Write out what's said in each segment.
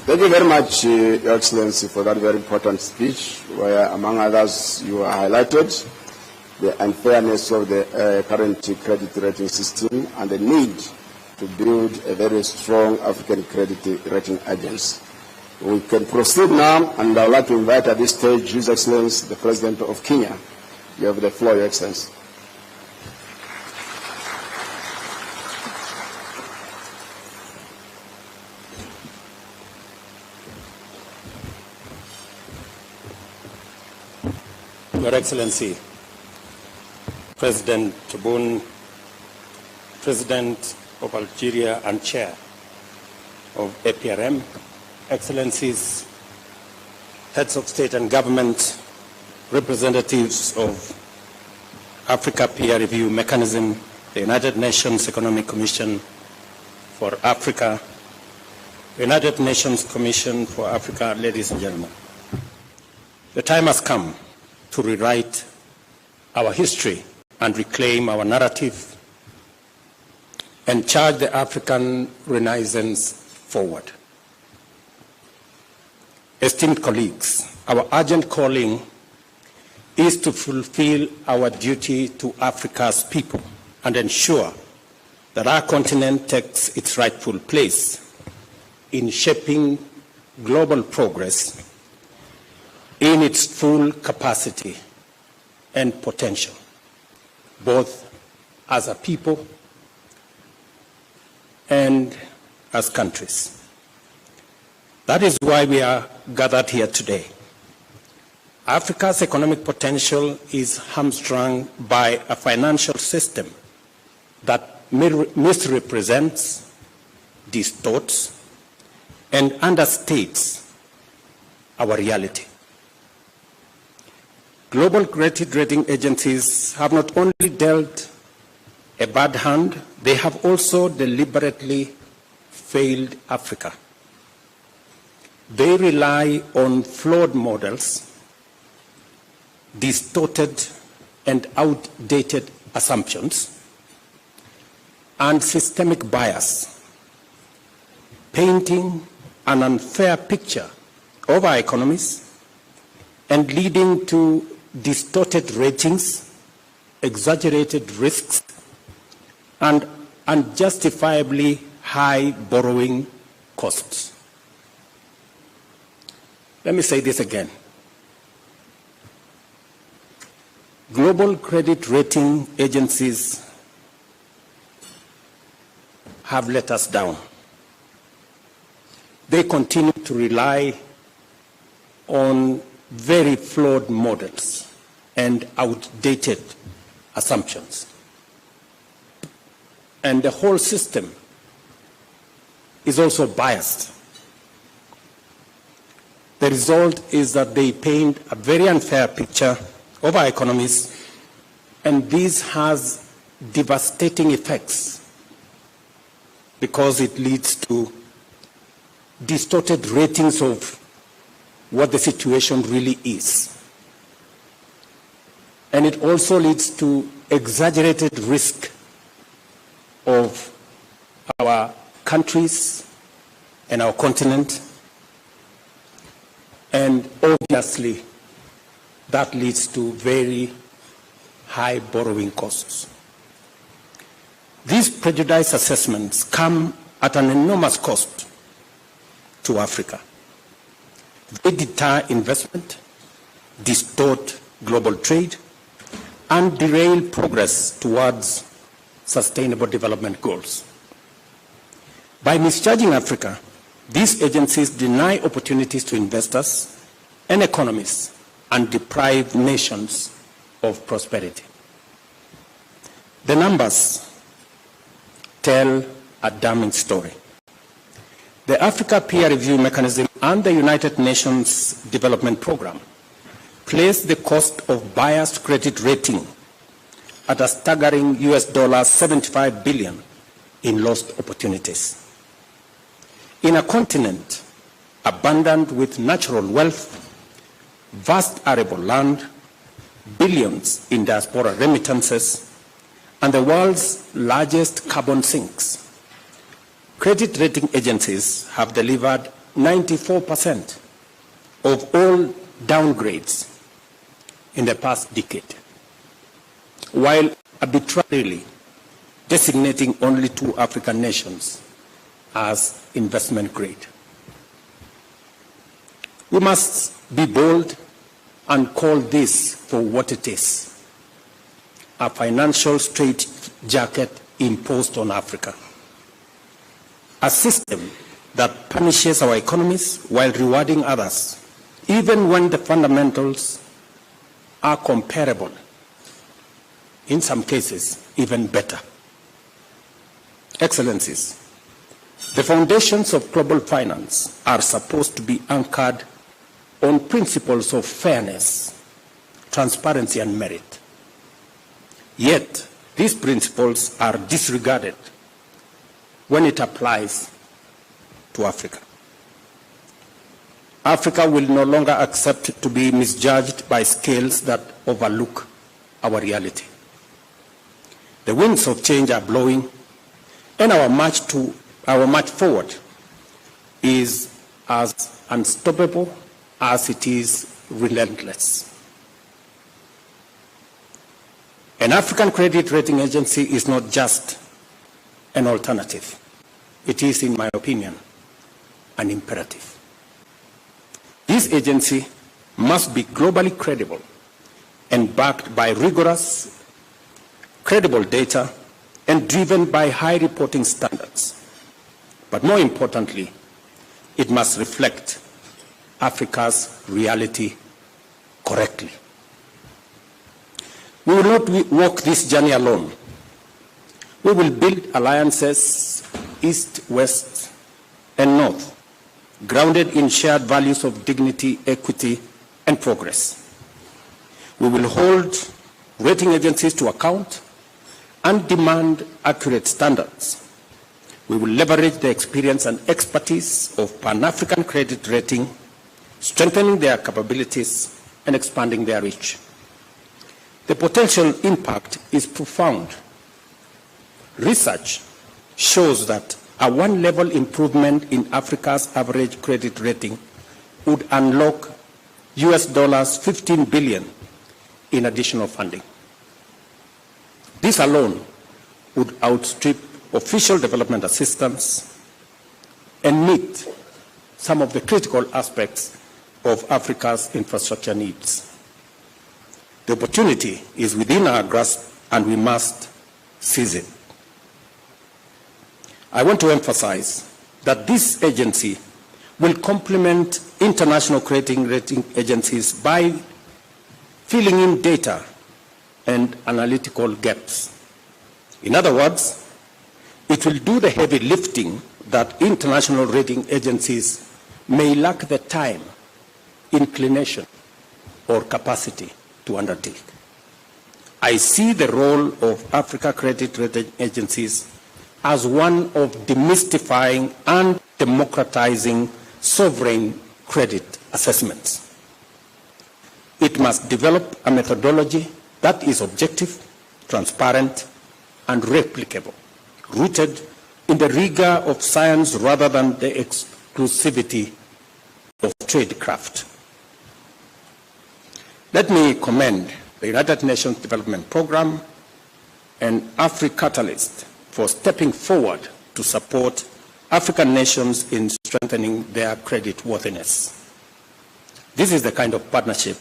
Thank you very much, Your Excellency, for that very important speech, where, among others, you highlighted the unfairness of the current credit rating system and the need to build a very strong African credit rating agency. We can proceed now, and I would like to invite at this stage His Excellency, the President of Kenya. You have the floor, Your Excellency. Your Excellency, President Tebboune, President of Algeria and Chair of APRM, Excellencies, Heads of State and Government, representatives of Africa Peer Review Mechanism, the United Nations Economic Commission for Africa, United Nations Commission for Africa, ladies and gentlemen. The time has come to rewrite our history and reclaim our narrative and charge the African Renaissance forward. Esteemed colleagues, our urgent calling is to fulfill our duty to Africa's people and ensure that our continent takes its rightful place in shaping global progress in its full capacity and potential, both as a people and as countries. That is why we are gathered here today. Africa's economic potential is hamstrung by a financial system that misrepresents, distorts, and understates our reality. Global credit rating agencies have not only dealt a bad hand, they have also deliberately failed Africa. They rely on flawed models, distorted and outdated assumptions, and systemic bias, painting an unfair picture of our economies and leading to distorted ratings, exaggerated risks, and unjustifiably high borrowing costs. Let me say this again. Global credit rating agencies have let us down. They continue to rely on very flawed models and outdated assumptions. And the whole system is also biased. The result is that they paint a very unfair picture of our economies, and this has devastating effects because it leads to distorted ratings of what the situation really is. And it also leads to exaggerated risk of our countries and our continent, and obviously that leads to very high borrowing costs. These prejudice assessments come at an enormous cost to Africa. They deter investment, distort global trade, and derail progress towards sustainable development goals. By misjudging Africa, these agencies deny opportunities to investors and economies and deprive nations of prosperity. The numbers tell a damning story. The Africa Peer Review Mechanism and the United Nations Development Programme place the cost of biased credit rating at a staggering $75 billion in lost opportunities. In a continent abundant with natural wealth, vast arable land, billions in diaspora remittances, and the world's largest carbon sinks, credit rating agencies have delivered 94% of all downgrades in the past decade, while arbitrarily designating only 2 African nations as investment grade. We must be bold and call this for what it is: a financial straitjacket imposed on Africa. A system that punishes our economies while rewarding others, even when the fundamentals are comparable, in some cases even better. Excellencies, the foundations of global finance are supposed to be anchored on principles of fairness, transparency, and merit. Yet, these principles are disregarded when it applies to Africa. Africa will no longer accept to be misjudged by scales that overlook our reality. The winds of change are blowing, and our march forward is as unstoppable as it is relentless. An African credit rating agency is not just an alternative. It is, in my opinion, an imperative. This agency must be globally credible and backed by rigorous, credible data and driven by high reporting standards. But more importantly, it must reflect Africa's reality correctly. We will not walk this journey alone. We will build alliances east, west, and north, grounded in shared values of dignity, equity, and progress. We will hold rating agencies to account and demand accurate standards. We will leverage the experience and expertise of Pan-African credit rating, strengthening their capabilities and expanding their reach. The potential impact is profound. Research shows that a 1-level improvement in Africa's average credit rating would unlock $15 billion in additional funding. This alone would outstrip official development assistance and meet some of the critical aspects of Africa's infrastructure needs. The opportunity is within our grasp, and we must seize it. I want to emphasize that this agency will complement international credit rating agencies by filling in data and analytical gaps. In other words, it will do the heavy lifting that international rating agencies may lack the time, inclination, or capacity to undertake. I see the role of Africa credit rating agencies as one of demystifying and democratizing sovereign credit assessments. It must develop a methodology that is objective, transparent, and replicable, rooted in the rigor of science rather than the exclusivity of tradecraft. Let me commend the United Nations Development Programme and AfriCatalyst for stepping forward to support African nations in strengthening their creditworthiness. This is the kind of partnership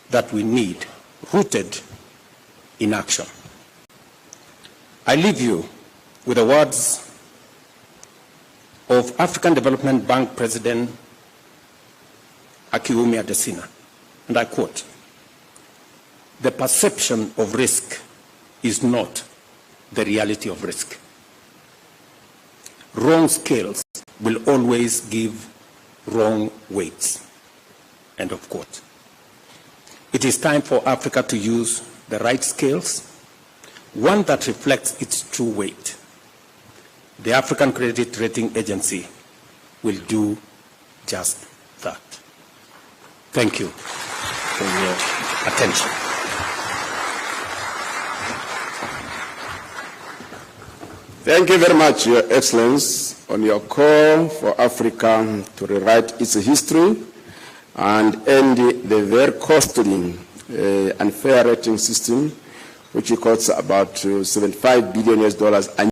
that we need, rooted in action. I leave you with the words of African Development Bank President Akiwumi Adesina, and I quote, "The perception of risk is not the reality of risk. Wrong scales will always give wrong weights." End of quote. It is time for Africa to use the right scales, one that reflects its true weight. The African Credit Rating Agency will do just that. Thank you for your attention. Thank you very much, Your Excellency, on your call for Africa to rewrite its history and end the very costly unfair rating system, which costs about $75 billion annually.